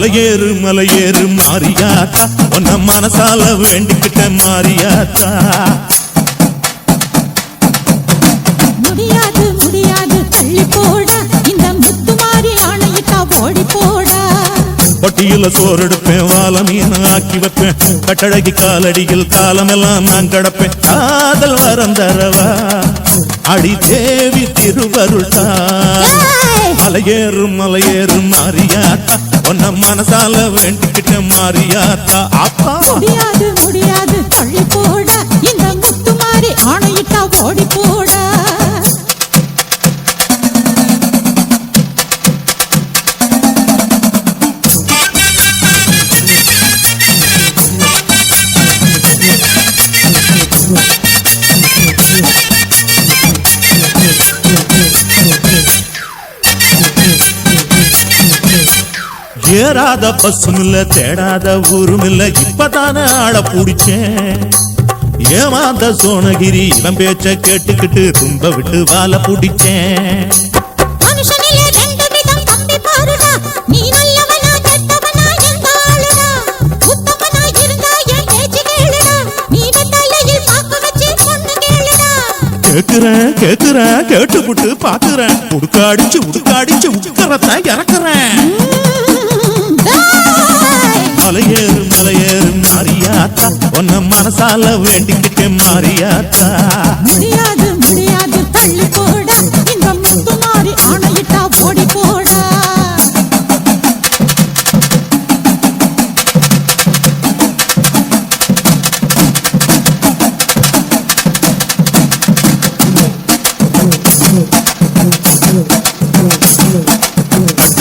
மலையேறு மலையேறு மாரியாத்தா உன்ன மனசால வேண்டிக்கிட்ட மாரியாத்தா முடியாது முடியாது தள்ளி போட இந்த முத்து மாறி ஆணையிட்டா ஓடி போடா பொட்டியில சோறு எடுப்பேன் வாழ மீன் ஆக்கி வைப்பேன் கட்டழகி காலடியில் காலமெல்லாம் நான் கடப்பேன் காதல் வரம் தரவா அடி தேவி திருவருள்தா மலையேறு மலையேறு மாரியாத்தா உன்ன மனசால வேண்டிக்கிட்ட மாரியாத்தா அப்பா முடியாது முடியாது தள்ளி போட இந்த முத்து மாறி ஆணையிட்டா ஓடி போடா ஏறாத பஸ்ஸும் இல்ல தேடாத ஊரும் இல்ல இப்பதானே ஆள பிடிச்சேன் ஏமாந்த சோனகிரி இவன் பேச்ச கேட்டுக்கிட்டு தும்ப விட்டு வாழ பிடிச்சேன் கேக்குறேன் கேக்குறேன் கேட்டுப்புட்டு பாக்குறேன் உடுக்காடிச்சு உடுக்காடிச்சு உட்கறத இறக்குறேன் மலையேறு மலையேறு மாரியாத்தா உன்ன மனசால வேண்டிக்கிட்டே மாரியாத்தா முடியாது முடியாது தள்ளி போட இந்த முத்து மாறி ஆணையிட்டா ஓடி போடா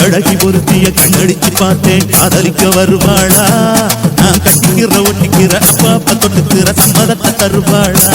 அழகி பொருத்திய கண்ணடிச்சு பார்த்தேன் காதலிக்க வருவாளா நான் கட்டிக்கிற ஒட்டிக்கிற அப்பா தொட்டுக்கிற சம்மதத்தை தருவாளா